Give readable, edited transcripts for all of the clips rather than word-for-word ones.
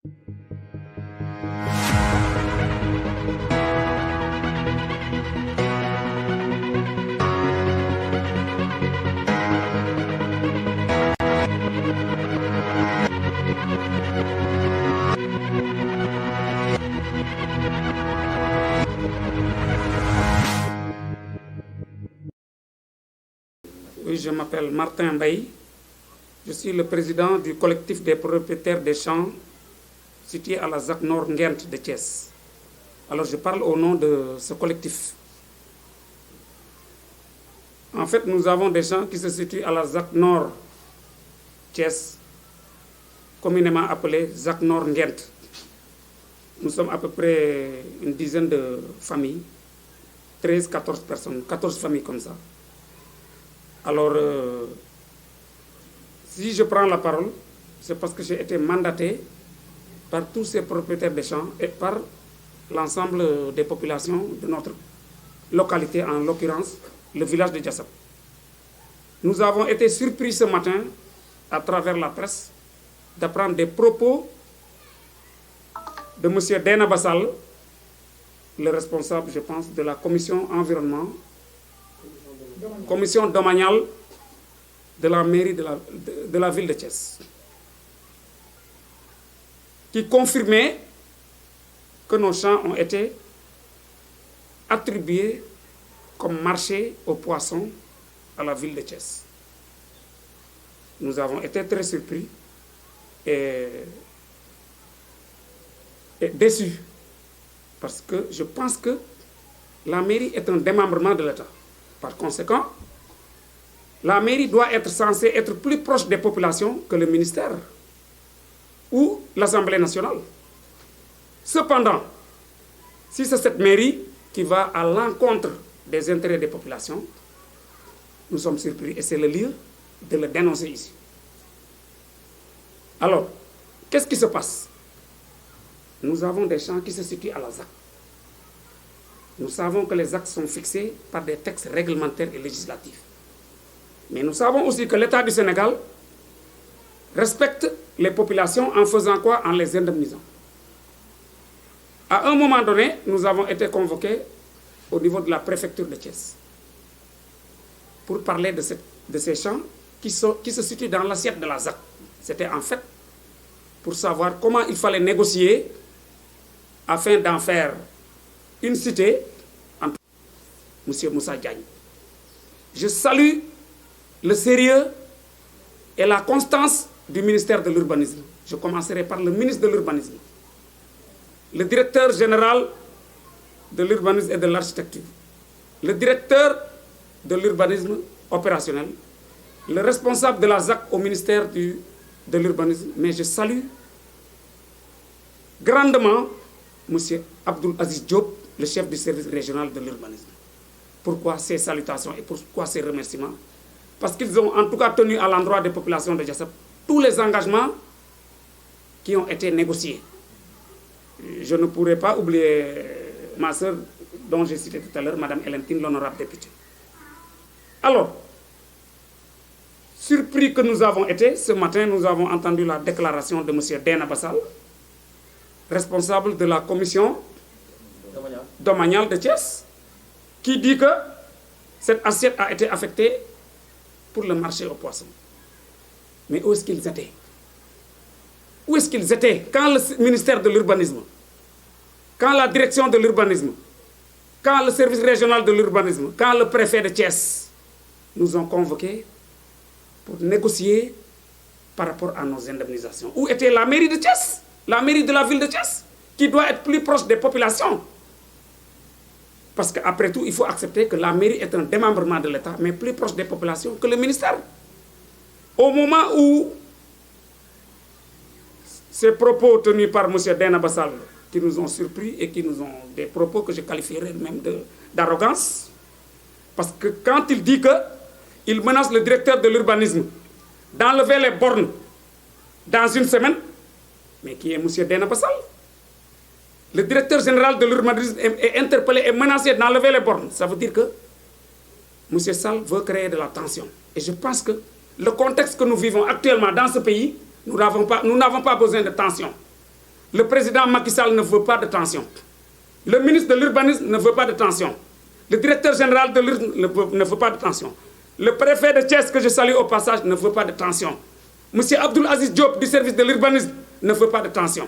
Oui, je m'appelle Martin Mbaye. Je suis le président du collectif des propriétaires des champs situés à la ZAC Nord Nguent de Thiès. Alors, je parle au nom de ce collectif. En fait, nous avons des champs qui se situent à la ZAC Nord Thiès, communément appelée ZAC Nord Nguent. Nous sommes à peu près une dizaine de familles, 13, 14 personnes, 14 familles comme ça. Alors, si je prends la parole, c'est parce que j'ai été mandaté par tous ces propriétaires des champs et par l'ensemble des populations de notre localité, en l'occurrence le village de Diassap. Nous avons été surpris ce matin, à travers la presse, d'apprendre des propos de M. Dena Bassal, le responsable, je pense, de la commission environnement, commission domaniale de la mairie de la ville de Thiès, qui confirmait que nos champs ont été attribués comme marché aux poissons à la ville de Thiès. Nous avons été très surpris et déçus, parce que je pense que la mairie est un démembrement de l'État. Par conséquent, la mairie doit être censée être plus proche des populations que le ministère ou l'Assemblée nationale. Cependant, si c'est cette mairie qui va à l'encontre des intérêts des populations, nous sommes surpris et c'est le lieu de le dénoncer ici. Alors, qu'est-ce qui se passe? Nous avons des champs qui se situent à la ZAC. Nous savons que les actes sont fixés par des textes réglementaires et législatifs. Mais nous savons aussi que l'État du Sénégal respecte les populations en faisant quoi? En les indemnisant. À un moment donné, nous avons été convoqués au niveau de la préfecture de Thiès pour parler de ces champs qui se situent dans l'assiette de la ZAC. C'était en fait pour savoir comment il fallait négocier afin d'en faire une cité entre M. Moussa Diagne. Je salue le sérieux et la constance du ministère de l'Urbanisme. Je commencerai par le ministre de l'Urbanisme, le directeur général de l'Urbanisme et de l'Architecture, le directeur de l'Urbanisme opérationnel, le responsable de la ZAC au ministère de l'Urbanisme. Mais je salue grandement M. Abdoul Aziz Diop, le chef du service régional de l'urbanisme. Pourquoi ces salutations et pourquoi ces remerciements? Parce qu'ils ont en tout cas tenu à l'endroit des populations de Diassap tous les engagements qui ont été négociés. Je ne pourrais pas oublier ma sœur dont j'ai cité tout à l'heure, Mme Hélène Tine, l'honorable députée. Alors, surpris que nous avons été, ce matin, nous avons entendu la déclaration de M. Dena Bassal, responsable de la commission domaniale de Thiès, qui dit que cette assiette a été affectée pour le marché aux poissons. Mais où est-ce qu'ils étaient? Où est-ce qu'ils étaient quand le ministère de l'Urbanisme, quand la direction de l'Urbanisme, quand le service régional de l'Urbanisme, quand le préfet de Thiès nous ont convoqués pour négocier par rapport à nos indemnisations? Où était la mairie de Thiès? La mairie de la ville de Thiès, qui doit être plus proche des populations. Parce qu'après tout, il faut accepter que la mairie est un démembrement de l'État, mais plus proche des populations que le ministère. Au moment où ces propos tenus par M. Dena Bassal, qui nous ont surpris et qui nous ont des propos que je qualifierais même d'arrogance, parce que quand il dit qu'il menace le directeur de l'urbanisme d'enlever les bornes dans une semaine, mais qui est M. Dena Bassal? Le directeur général de l'urbanisme est interpellé et menacé d'enlever les bornes. Ça veut dire que M. Sall veut créer de la tension. Et je pense que le contexte que nous vivons actuellement dans ce pays, nous n'avons pas besoin de tension. Le président Macky Sall ne veut pas de tension. Le ministre de l'Urbanisme ne veut pas de tension. Le directeur général de l'Urbanisme ne veut pas de tension. Le préfet de Thiès, que je salue au passage, ne veut pas de tension. Monsieur Abdoul Aziz Diop, du service de l'urbanisme, ne veut pas de tension.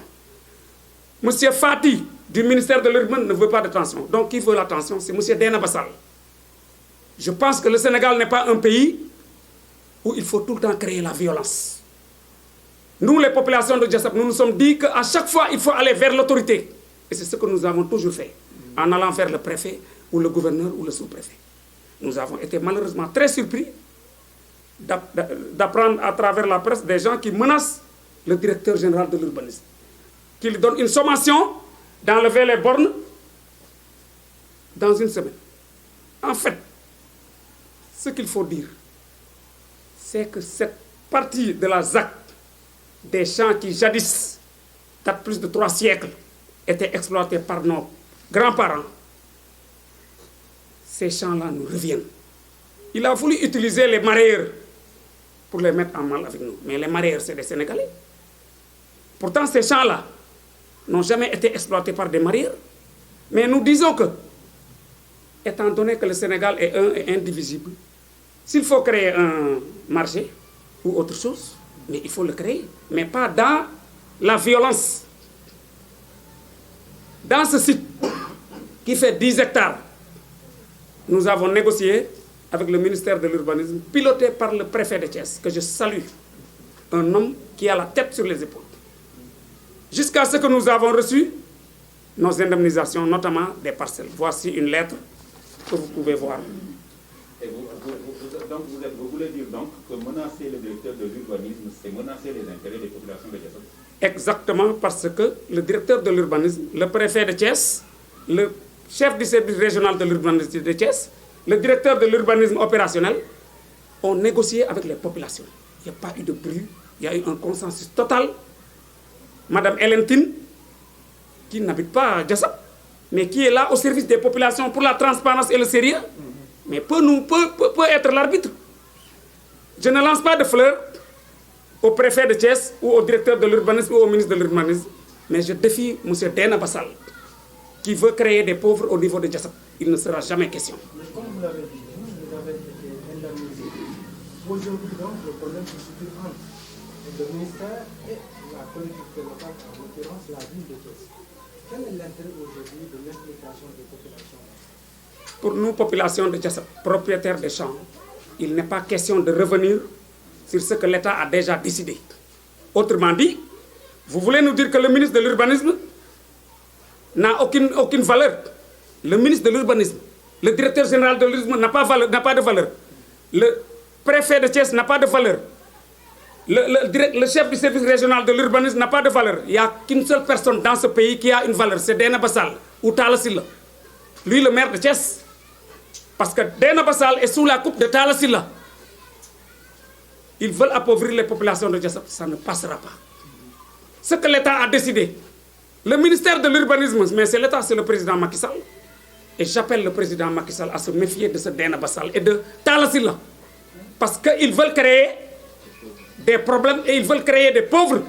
Monsieur Fati, du ministère de l'Urbanisme, ne veut pas de tension. Donc, qui veut la tension? C'est monsieur Dena Bassal. Je pense que le Sénégal n'est pas un pays où il faut tout le temps créer la violence. Nous, les populations de Diassap, nous nous sommes dit qu'à chaque fois, il faut aller vers l'autorité. Et c'est ce que nous avons toujours fait, en allant vers le préfet, ou le gouverneur, ou le sous-préfet. Nous avons été malheureusement très surpris d'apprendre à travers la presse des gens qui menacent le directeur général de l'urbanisme, qui lui donnent une sommation d'enlever les bornes dans une semaine. En fait, ce qu'il faut dire, c'est que cette partie de la ZAC, des champs qui jadis, datent plus de 3 siècles, étaient exploités par nos grands-parents, ces champs-là nous reviennent. Il a voulu utiliser les mareyeurs pour les mettre en mal avec nous. Mais les mareyeurs, c'est des Sénégalais. Pourtant, ces champs-là n'ont jamais été exploités par des mareyeurs. Mais nous disons que, étant donné que le Sénégal est un et indivisible, s'il faut créer un marché ou autre chose, mais il faut le créer, mais pas dans la violence. Dans ce site qui fait 10 hectares, nous avons négocié avec le ministère de l'Urbanisme, piloté par le préfet de Thiès, que je salue, un homme qui a la tête sur les épaules. Jusqu'à ce que nous avons reçu nos indemnisations, notamment des parcelles. Voici une lettre que vous pouvez voir. Et vous voulez dire donc que menacer le directeur de l'urbanisme, c'est menacer les intérêts des populations de Thiès? Exactement, parce que le directeur de l'urbanisme, le préfet de Thiès, le chef du service régional de l'urbanisme de Thiès, le directeur de l'urbanisme opérationnel ont négocié avec les populations. Il n'y a pas eu de bruit, il y a eu un consensus total. Madame Elentine, qui n'habite pas à Diassap, mais qui est là au service des populations pour la transparence et le sérieux, mais peut être l'arbitre. Je ne lance pas de fleurs au préfet de Thiès ou au directeur de l'urbanisme ou au ministre de l'urbanisme, mais je défie M. Dena Bassal, qui veut créer des pauvres au niveau de Diassap. Il ne sera jamais question. Mais comme vous l'avez dit, vous avez été indemnisé. Aujourd'hui, donc, le problème se situe entre le ministère et la collectivité locale, en l'occurrence la ville de Thiès. Quel est l'intérêt aujourd'hui de l'implication des populations? Pour nous, population de Diassap, propriétaires des champs, il n'est pas question de revenir sur ce que l'État a déjà décidé. Autrement dit, vous voulez nous dire que le ministre de l'Urbanisme n'a aucune valeur. Le ministre de l'Urbanisme, le directeur général de l'Urbanisme n'a pas de valeur. Le préfet de Thiès n'a pas de valeur. Le chef du service régional de l'urbanisme n'a pas de valeur. Il n'y a qu'une seule personne dans ce pays qui a une valeur, c'est Dena Bassal ou Talla Sylla. Lui, le maire de Thiès. Parce que Dena Bassal est sous la coupe de Talla Sylla. Ils veulent appauvrir les populations de Diassap, ça ne passera pas. Ce que l'État a décidé, le ministère de l'urbanisme, mais c'est l'État, c'est le président Macky Sall. Et j'appelle le président Macky Sall à se méfier de ce Dena Bassal et de Talla Sylla. Parce qu'ils veulent créer des problèmes et ils veulent créer des pauvres.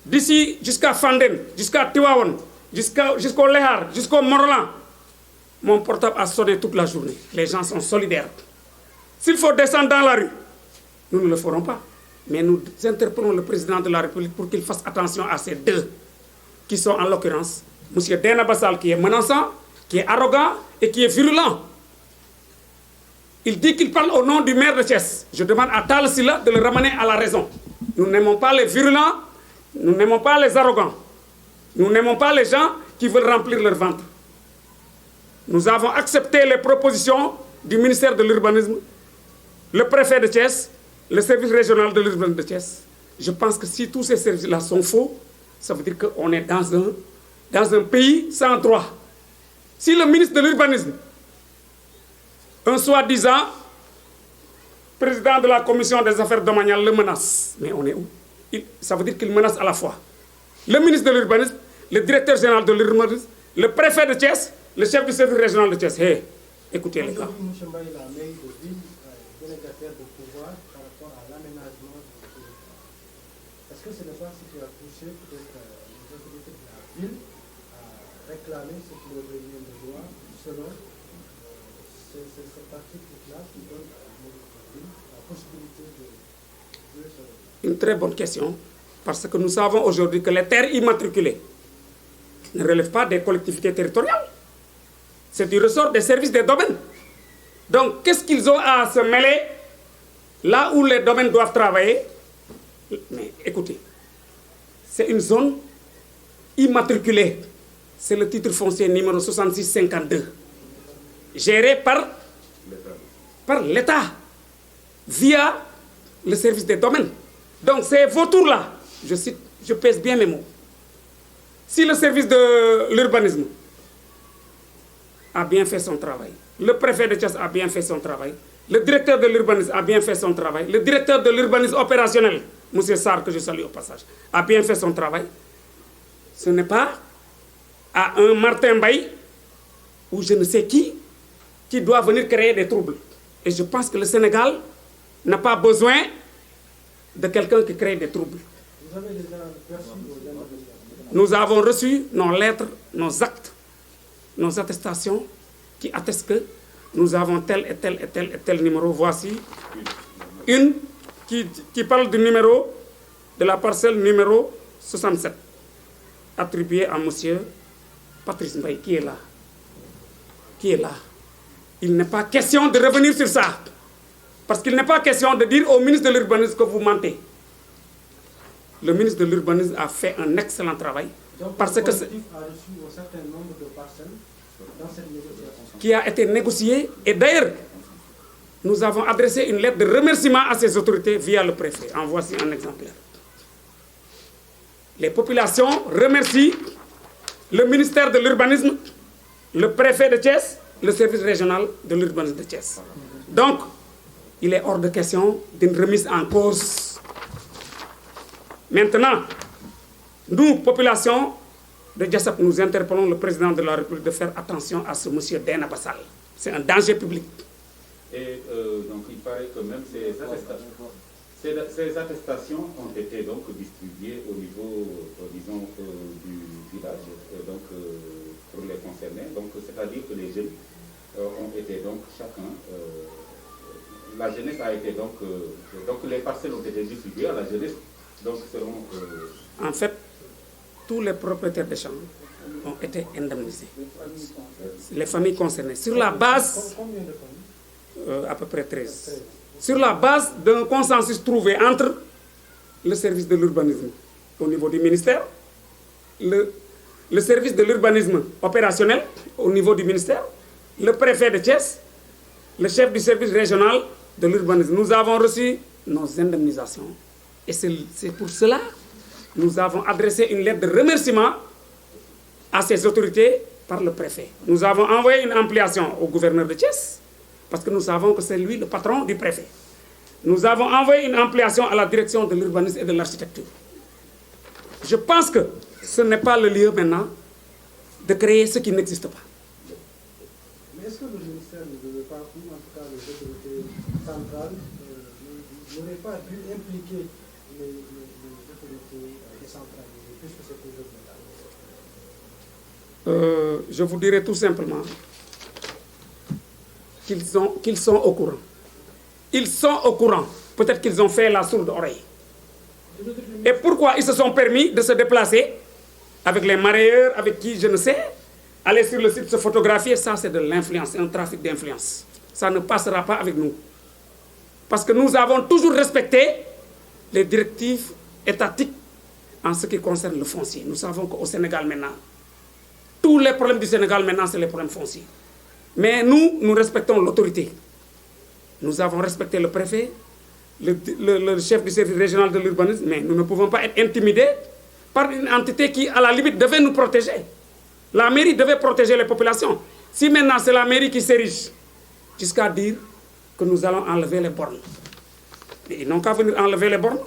D'ici jusqu'à Fanden, jusqu'à Tiwawan, jusqu'au Lehar, jusqu'au Morolan, mon portable a sonné toute la journée. Les gens sont solidaires. S'il faut descendre dans la rue, nous ne le ferons pas. Mais nous interpellons le président de la République pour qu'il fasse attention à ces deux, qui sont en l'occurrence M. Dena Bassal, qui est menaçant, qui est arrogant et qui est virulent. Il dit qu'il parle au nom du maire de Thiès. Je demande à Talla Sylla de le ramener à la raison. Nous n'aimons pas les virulents, nous n'aimons pas les arrogants. Nous n'aimons pas les gens qui veulent remplir leur ventre. Nous avons accepté les propositions du ministère de l'Urbanisme, le préfet de Thiès, le service régional de l'urbanisme de Thiès. Je pense que si tous ces services-là sont faux, ça veut dire qu'on est dans un pays sans droit. Si le ministre de l'Urbanisme, un soi-disant président de la commission des affaires domaniales, le menace, mais on est où? Ça veut dire qu'il menace à la fois le ministre de l'Urbanisme, le directeur général de l'Urbanisme, le préfet de Thiès, le chef du service régional de Thiès. Hey, écoutez les gars. M. Mbaye, la mairie de ville, délégataire de pouvoir par rapport à l'aménagement du territoire. Est-ce est-ce que ce n'est pas ce qui a poussé peut-être les autorités de la ville à réclamer ce qui leur revient de loi selon cet article-là qui donne à la ville la possibilité de jouer sur le... Une très bonne question, parce que nous savons aujourd'hui que les terres immatriculées ne relèvent pas des collectivités territoriales. C'est du ressort des services des domaines. Donc, qu'est-ce qu'ils ont à se mêler là où les domaines doivent travailler? Mais écoutez, c'est une zone immatriculée. C'est le titre foncier numéro 6652, géré par l'État, via le service des domaines. Donc, ces vautours-là, je cite, je pèse bien mes mots. Si le service de l'urbanisme a bien fait son travail, le préfet de Thiès a bien fait son travail, le directeur de l'urbanisme a bien fait son travail, le directeur de l'urbanisme opérationnel, M. Sarr, que je salue au passage, a bien fait son travail, ce n'est pas à un Martin Baye ou je ne sais qui doit venir créer des troubles. Et je pense que le Sénégal n'a pas besoin de quelqu'un qui crée des troubles. Vous avez déjà reçu Nous avons reçu nos lettres, nos actes, nos attestations qui attestent que nous avons tel et tel et tel et tel numéro. Voici une qui parle du numéro de la parcelle numéro 67, attribuée à monsieur Patrice Mbaye, qui est là. Qui est là. Il n'est pas question de revenir sur ça. Parce qu'il n'est pas question de dire au ministre de l'Urbanisme que vous mentez. Le ministre de l'Urbanisme a fait un excellent travail. Donc, parce le que collectif a reçu un certain nombre de parcelles dans cette négociation. Qui a été négocié. Et d'ailleurs, nous avons adressé une lettre de remerciement à ces autorités via le préfet. En voici un exemplaire. Les populations remercient le ministère de l'Urbanisme, le préfet de Thiès, le service régional de l'urbanisme de Thiès. Donc, il est hors de question d'une remise en cause. Maintenant, nous, population de Diassap, nous interpellons le président de la République de faire attention à ce monsieur Dena Bassal. C'est un danger public. Et donc il paraît que même ces attestations ont été donc distribuées au niveau, disons, du village, donc pour les concernés. Donc c'est-à-dire que les jeunes ont été donc chacun, la jeunesse a été donc les parcelles ont été distribuées à la jeunesse, donc seront... En fait, tous les propriétaires des champs ont été indemnisés. Les familles concernées. Sur la base... Combien de familles? À peu près 13. Sur la base d'un consensus trouvé entre le service de l'urbanisme au niveau du ministère, le service de l'urbanisme opérationnel au niveau du ministère, le préfet de Thiès, le chef du service régional de l'urbanisme. Nous avons reçu nos indemnisations. Et c'est pour cela que nous avons adressé une lettre de remerciement à ces autorités par le préfet. Nous avons envoyé une ampliation au gouverneur de Thiès, parce que nous savons que c'est lui le patron du préfet. Nous avons envoyé une ampliation à la direction de l'urbanisme et de l'architecture. Je pense que ce n'est pas le lieu maintenant de créer ce qui n'existe pas. Mais est-ce que le ministère ne devait pas, ou en tout cas les autorités centrales, n'auraient pas dû impliquer les autorités décentralisées, puisque c'est toujours l'État? Je vous dirais tout simplement qu'ils sont au courant. Ils sont au courant. Peut-être qu'ils ont fait la sourde oreille. Et pourquoi ils se sont permis de se déplacer avec les marailleurs, avec qui je ne sais, aller sur le site se photographier, ça c'est de l'influence, un trafic d'influence. Ça ne passera pas avec nous. Parce que nous avons toujours respecté les directives étatiques en ce qui concerne le foncier. Nous savons qu'au Sénégal maintenant, tous les problèmes du Sénégal maintenant, c'est les problèmes fonciers. Mais nous respectons l'autorité. Nous avons respecté le préfet, le chef du service régional de l'urbanisme, mais nous ne pouvons pas être intimidés par une entité qui, à la limite, devait nous protéger. La mairie devait protéger les populations. Si maintenant c'est la mairie qui s'érige jusqu'à dire que nous allons enlever les bornes, ils n'ont qu'à venir enlever les bornes.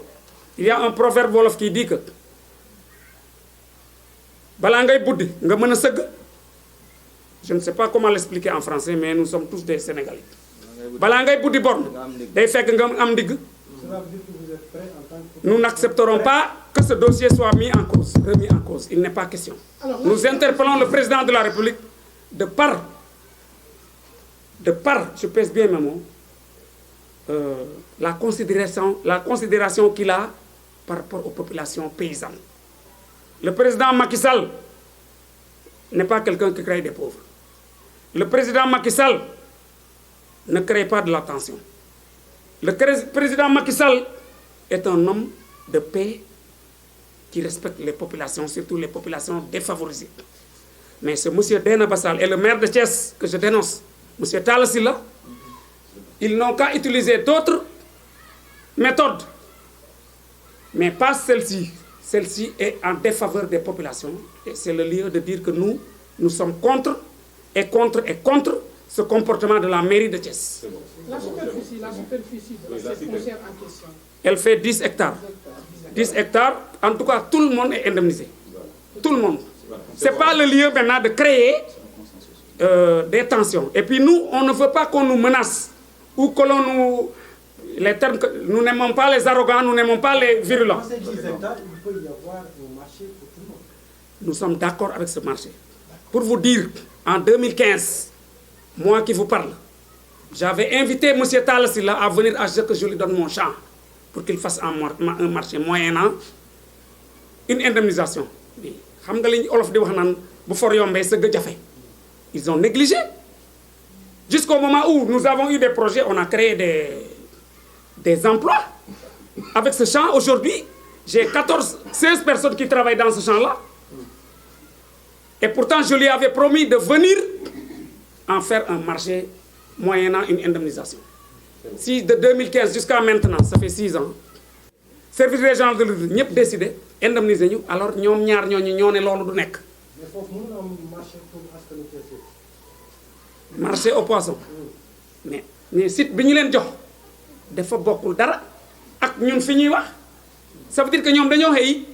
Il y a un proverbe wolof qui dit que balangay buddi nga mën a sëgg. Je ne sais pas comment l'expliquer en français, mais nous sommes tous des Sénégalais. Balangay buddi borne day fekk nga am ndigg. Nous n'accepterons pas que ce dossier soit remis en cause. Il n'est pas question. Nous interpellons le président de la République de par, je pèse bien mes mots, la considération qu'il a par rapport aux populations paysannes. Le président Macky Sall n'est pas quelqu'un qui crée des pauvres. Le président Macky Sall ne crée pas de la tension. Le président Macky Sall est un homme de paix qui respecte les populations, surtout les populations défavorisées. Mais ce monsieur Dena Bassal et le maire de Thiès que je dénonce, monsieur Talla Sylla, ils n'ont qu'à utiliser d'autres méthodes, mais pas celle-ci. Celle-ci est en défaveur des populations et c'est le lieu de dire que nous sommes contre ce comportement de la mairie de Thiès. La superficie de cette foncière en question. Elle fait 10 hectares. 10 hectares, en tout cas, tout le monde est indemnisé. Tout le monde. Ce n'est pas le lieu maintenant de créer des tensions. Et puis nous, on ne veut pas qu'on nous menace ou que l'on nous... Les termes que nous n'aimons pas les arrogants, nous n'aimons pas les virulents. Dans ces 10 hectares, il peut y avoir un marché pour tout le monde. Nous sommes d'accord avec ce marché. Pour vous dire, en 2015, moi qui vous parle, j'avais invité M. Talla Sylla à venir à ce que je lui donne mon champ pour qu'il fasse un marché moyennant une indemnisation. Ils ont négligé. Jusqu'au moment où nous avons eu des projets, on a créé des emplois. Avec ce champ, aujourd'hui, j'ai 16 personnes qui travaillent dans ce champ-là. Et pourtant, je lui avais promis de venir en faire un marché moyennant une indemnisation. Si de 2015 jusqu'à maintenant, ça fait 6 ans, service régional de l'État, ñëpp décidé indemniser ñu, alors ñoom ñaar ñooñu ñoo ne loolu du nekk. Mais foofu mën na am marché pour askanu Thiès. Marché au poisson. mais site bi ñu leen jox dafa bokkul dara ak ñun fi ñuy wax. Ça veut dire que ñoom dañoo xëy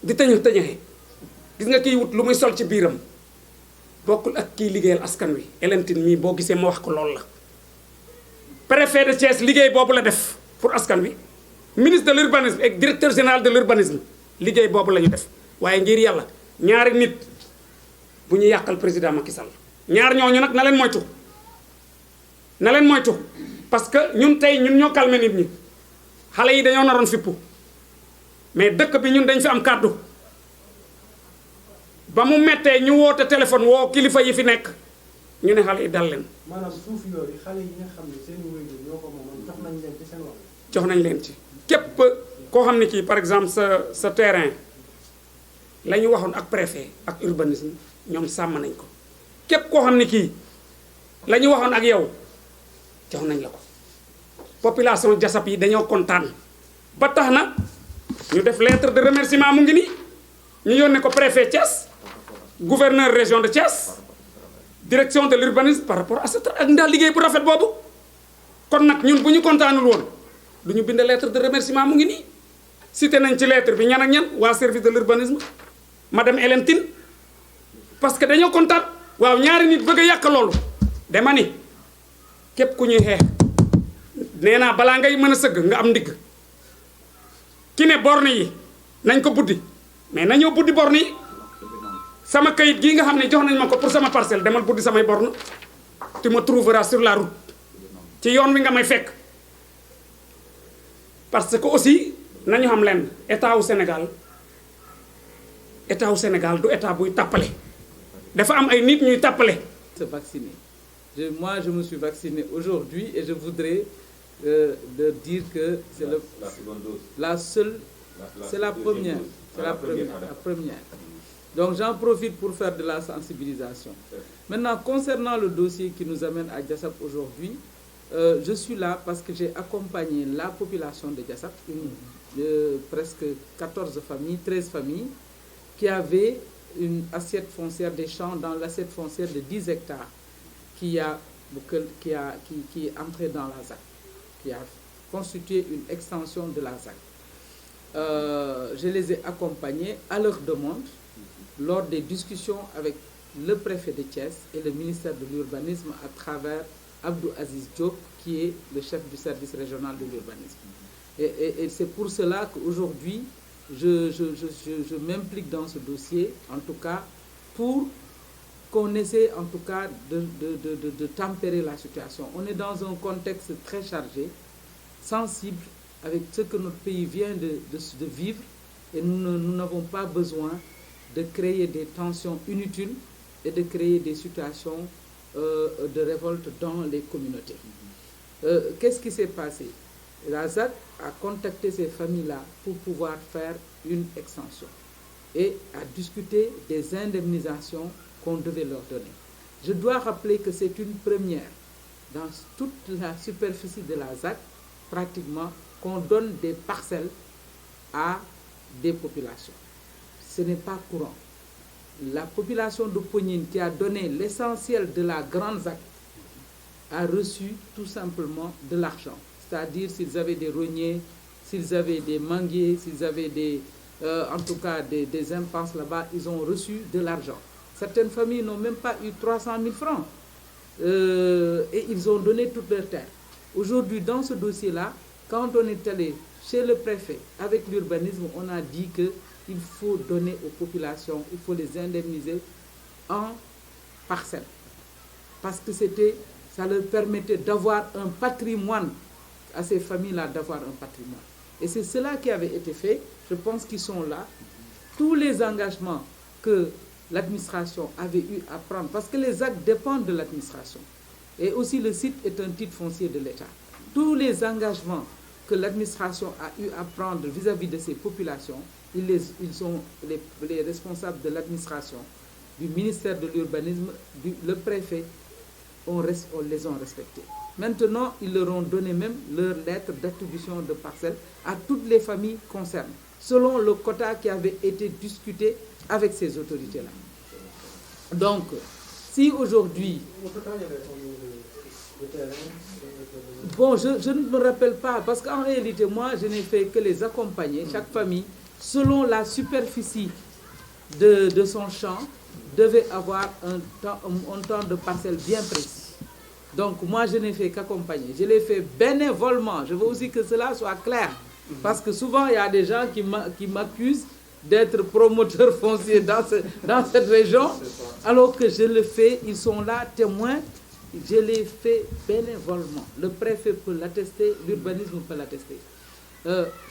di tëñëxee gis nga kiy wut lu muy sol ci biiram bokkul ak kiy liggéeyal askan wi. Elentine mii boo gisee ma wax ko loolu la. Préfet de Thiès liggéey boobu la def pour askan wi. Ministre de l'urbanisme et directeur général de l'urbanisme liggéey boobu la ñu def waaye ngir yàlla ñaari nit bu ñu yàqal président Macky Sall ñaar ñooñu nag na leen moytu parce que ñun tey ñun ñoo calmé nit ñi xale yi dañoo naroon fippu mais dëkk bi ñun dañ fi am kàddu ba mu mettee ñu woote téléphone woo kilifa yi fi nekk ñu ne xale yi dal leen. maanaam suuf yooyu xale yi nga xam ne seen wéyjur ñoo ko moomoon jox nañ leen ci seen wax. jox nañ leen ci képp koo xam ne kii par exemple sa terrain la ñu waxoon ak préfet ak urbanisme ñoom sàmm nañ ko képp koo xam ne kii la ñu waxoon ak yow jox nañ la ko. Population Diassap yi dañoo kontaan ba tax na ñu def lettre de remerciement mu ngi nii ñu yónnee ko préfet Thiès gouverneur région de Thiès direction de l'urbanisme par rapport à ce ak ndax liggéey bu rafet boobu kon nag ñun bu ñu kontaanul woon du ñu bind lettre de remerciement mu ngi nii cité nañ ci lettre bi ñan ak ñan waa service de l'urbanisme madame Elentine parce que dañoo kontaan waaw ñaari nit bëgg a yàq loolu dama ni képp ku ñuy xeex nee naa balaa ngay mën a sëgg nga am ndigg ki ne borne yi nañ ko buddi mais nañoo buddi borne yi sama kayit gii nga xam ne jox nañ ma ko pour sama parcelle demal buddi samay borne tu me trouveras sur la route ci yoon wi nga may fekk parce que aussi nañu xam leen état wu Sénégal du état buy tàppale dafa am ay nit ñuy tàppale. Se vacciner. Moi, je me suis vacciné aujourd'hui et je voudrais de dire que c'est la seconde dose. La seule, c'est la première. C'est la première. Donc j'en profite pour faire de la sensibilisation. Maintenant, concernant le dossier qui nous amène à Diassap aujourd'hui, je suis là parce que j'ai accompagné la population de Diassap, presque 14 familles, 13 familles, qui avaient une assiette foncière des champs dans l'assiette foncière de 10 hectares qui est entrée dans la ZAC, qui a constitué une extension de la ZAC. Je les ai accompagnés à leur demande lors des discussions avec le préfet de Thiès et le ministère de l'Urbanisme à travers Abdou Aziz Diop, qui est le chef du service régional de l'urbanisme. Et c'est pour cela qu'aujourd'hui, je m'implique dans ce dossier, en tout cas, pour qu'on essaie en tout cas de tempérer la situation. On est dans un contexte très chargé, sensible, avec ce que notre pays vient de vivre, et nous n'avons pas besoin de créer des tensions inutiles et de créer des situations de révolte dans les communautés. Qu'est-ce qui s'est passé? La ZAC a contacté ces familles-là pour pouvoir faire une extension et a discuté des indemnisations qu'on devait leur donner. Je dois rappeler que c'est une première dans toute la superficie de la ZAC, pratiquement, qu'on donne des parcelles à des populations. Ce n'est pas courant. La population de Pognine, qui a donné l'essentiel de la grande ZAC, a reçu tout simplement de l'argent. C'est-à-dire s'ils avaient des rogniers, s'ils avaient des manguiers, s'ils avaient en tout cas des impenses là-bas, ils ont reçu de l'argent. Certaines familles n'ont même pas eu 300 000 francs et ils ont donné toutes leurs terres. Aujourd'hui, dans ce dossier-là, quand on est allé chez le préfet avec l'urbanisme, on a dit qu'il faut donner aux populations, il faut les indemniser en parcelles. Parce que ça leur permettait d'avoir un patrimoine, à ces familles-là d'avoir un patrimoine. Et c'est cela qui avait été fait. Je pense qu'ils sont là. Tous les engagements que l'administration avait eu à prendre, parce que les actes dépendent de l'administration. Et aussi le site est un titre foncier de l'État. Tous les engagements que l'administration a eu à prendre vis-à-vis de ces populations, ils sont les responsables de l'administration, du ministère de l'urbanisme, le préfet, on les a respectés. Maintenant, ils leur ont donné même leur lettre d'attribution de parcelles à toutes les familles concernées, selon le quota qui avait été discuté avec ces autorités-là. Donc, si aujourd'hui... Bon, je ne me rappelle pas, parce qu'en réalité, moi, je n'ai fait que les accompagner, chaque famille, selon la superficie de son champ, devait avoir un temps de parcelle bien précis. Donc, moi, je n'ai fait qu'accompagner. Je l'ai fait bénévolement. Je veux aussi que cela soit clair. Parce que souvent, il y a des gens qui m'accusent d'être promoteur foncier dans cette région, alors que je le fais, ils sont là, témoins, je l'ai fait bénévolement. Le préfet peut l'attester, l'urbanisme peut l'attester.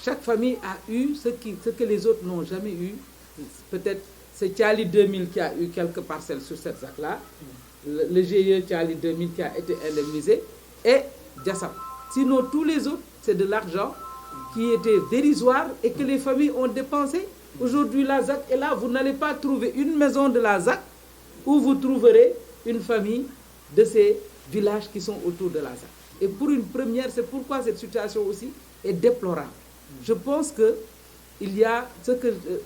Chaque famille a eu ce que les autres n'ont jamais eu. Peut-être c'est Thiali 2000 qui a eu quelques parcelles sur cette ZAC-là, le GIE Thiali 2000 qui a été indemnisé, et Diassap. Sinon, tous les autres, c'est de l'argent qui était dérisoire et que les familles ont dépensé. Aujourd'hui, la ZAC est là. Vous n'allez pas trouver une maison de la ZAC où vous trouverez une famille de ces villages qui sont autour de la ZAC. Et pour une première, c'est pourquoi cette situation aussi est déplorable. Je pense que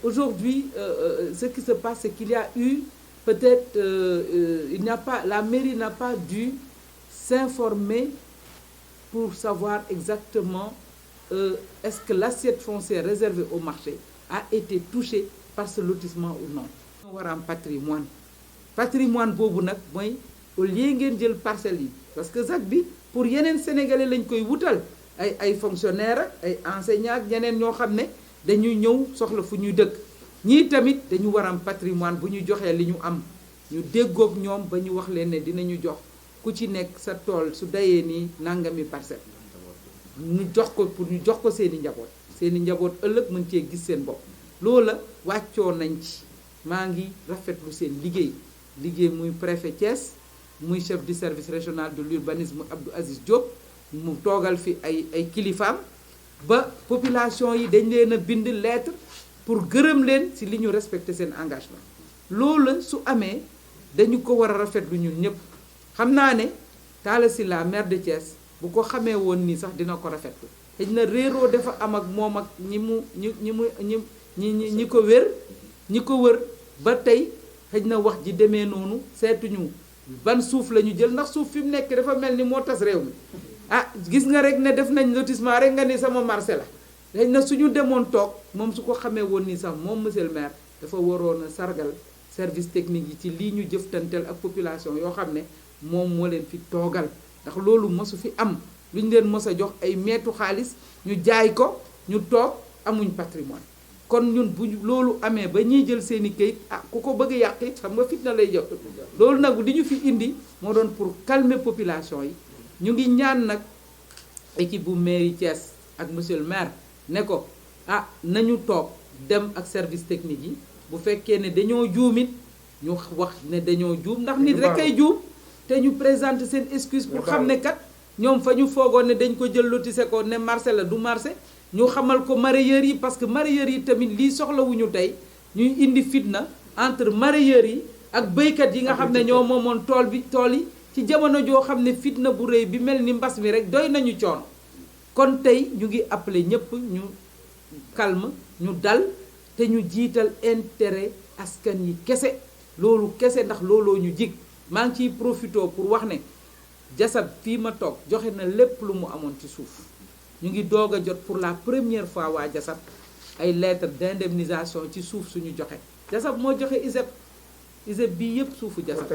aujourd'hui, ce qui se passe, c'est qu'il y a eu peut-être, la mairie n'a pas dû s'informer pour savoir exactement est-ce que l'assiette foncière réservée au marché a été touchée par ce lotissement ou non. On va en patrimoine. Patrimoine boobu nag mooy au lieu ngeen jël parcelles yi parce que ZAC bi pour yeneen sénégalais lañ koy wutal ay fonctionnaires ay enseignants ak ñeneen ñoo xam ne dañuy ñëw soxla fu ñuy dëkk ñii tamit dañu war am patrimoine bu ñu joxee li ñu am ñu déggoog ñoom ba ñu wax leen ne dinañu jox ku ci nekk sa tool su dayee nii nangami parcelle ñu jox ko pour ñu jox ko seeni njaboot ëllëg mën cee gis seen bopp loola wàccoo nañ ci maa ngi rafetlu seen liggéey muy préfet Thiès muy chef du service régional de l'urbanisme Abdou Aziz Diop mu toogal fi ay kilifaam ba population yi dañ leen a bind lettre pour gërëm leen ci li ñu respecté seen engagement loolu su amee dañu ko war a rafetlu ñun ñëpp xam naa ne Talla Sylla maire de Thiès bu ko xamee woon nii sax dina ko rafetlu xëy na réeroo dafa am ak moom ak ñi ko wër ba tey xëy na wax ji demee noonu seetuñu ban suuf la ñu jël ndax suuf fi mu nekk dafa mel ni moo tas réew mi gis nga rek ne def nañ lotissement rek nga ni sama marché la xëy na suñu demoon toog moom su ko xamee woon nii sax moom monsieur le maire dafa waroon a sargal service technique yi ci lii ñu jëftanteel ak population yoo xam ne moom moo leen fi toogal ndax loolu mosu fi am lu ñu leen mos a jox ay meetu xaalis ñu jaay ko ñu toog amuñ patrimoine kon ñun bu loolu amee ba ñuy jël seeni kayit ku ko bëgg a yàq it xam nga fitna lay jox loolu nag di ñu fi indi moo doon pour calmer population yi ñu ngi ñaan nag équipe bu mairie Thiès ak monsieur le maire ne ko nañu toog dem ak service technique yi bu fekkee ne dañoo juumit ñu wax ne dañoo juum ndax nit rek ay juum te ñu présenter seen excuse pour xam ne kat ñoom fa ñu foogoon ne dañ ko jël lotissé ko ne marché la du marché ñu xamal ko mareyeurs yi parce que mareyeurs yi tamit lii soxlawuñu tey ñuy indi fitna entre mareyeurs yi ak béykat yi nga xam ne ñoo moomoon tool yi ci jamono joo xam ne fitna bu rëy bi mel ni mbas mi rek doy nañu coono kon tey ñu ngi appelé ñëpp ñu calme ñu dal te ñu jiital intérêt askan yi kese loolu kese ndax looloo ñu jig maa ngi ciy profité pour wax ne jasab fii ma toog joxe na lépp lu mu amoon ci suuf ñu ngi doog a jot pour la première fois waa jasab ay lettre d'indemnisation ci suuf suñu joxe jasab moo joxe ISEP bii yëpp suufu jasab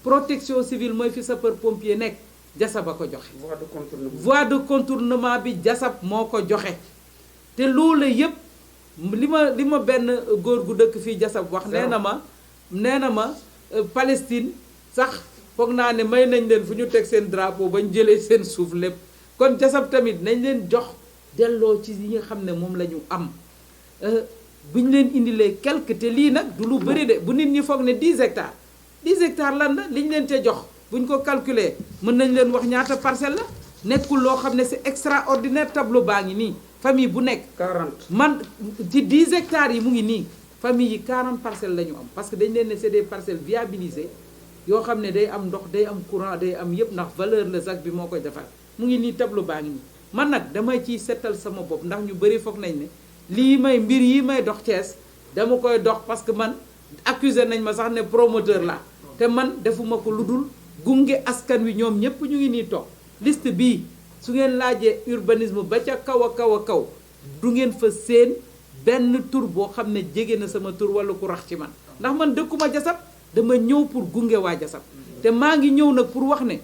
protection civile mooy fi sapeur pompier nekk jasab a ko joxe voie de contournement bi jasab moo ko joxe te loolu yëpp li ma benn góor gu dëkk fii jasab wax nee na ma Palestine sax foog naa ne may nañ leen fu ñu teg seen drapeau ba ñu jëlee seen suuf lépp kon jasab tamit nañ leen jox delloo ci yi nga xam ne moom la ñu am bu ñu leen indilee quelque te lii nag du lu bëri de bu nit ñi foog ne 10 hectares 10 hectares lan la li ñu leen ca jox bu ñu ko calculer mën nañ leen wax ñaata parcelle la nekkul loo xam ne c'est extraordinaire tableau baa ngi nii famille bu nekk 40 man ci 10 hectares yi mu ngi nii famille yi 40 parcelles la ñu am parce que dañ leen ne c'est des parcelles viabilisées yoo xam ne day am ndox day am courant day am yëpp ndax valeur la ZAC bi moo koy defar mu ngi nii tableau baa ngi nii man nag damay ciy setal sama bopp ndax ñu bëri foog nañ ne mbir yi may dox Thiès dama koy dox parce que man accusé nañ ma sax ne promoteur la te man defuma ko lu dul gunge askan wi ñoom ñëpp ñu ngi nii toog liste bii su ngeen laajee urbanisme ba ca kaw a kaw du ngeen fa seen benn tur boo xam ne jege na sama tur wala ku rax ci man ndax man dëkkuma jasab dama ñëw pour gunge waa jasab te maa ngi ñëw nag pour wax ne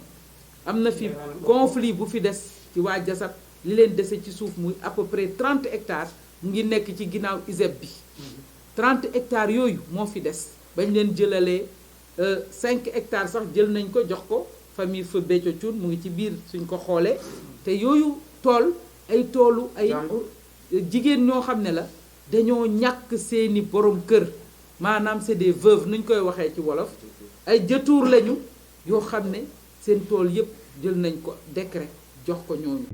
am na fi conflit bu fi des ci waa jasab li leen dese ci suuf muy à peu près 30 hectares mu ngi nekk ci ginnaaw ISEP bi 30 hectares yooyu moo fi des bañ leen jëlalee 5 hectares sax jël nañ ko jox ko famille Feu Béthio Thioune mu ngi ci biir suñ ko xoolee te yooyu tool ay toolu ay jigéen ñoo xam ne la dañoo ñàkk seeni borom kër maanaam c'est des veuves nuñ koy waxee ci wolof ay jëtuur lañu yoo xam ne seen tool yépp jël nañ ko décret jox ko ñooñu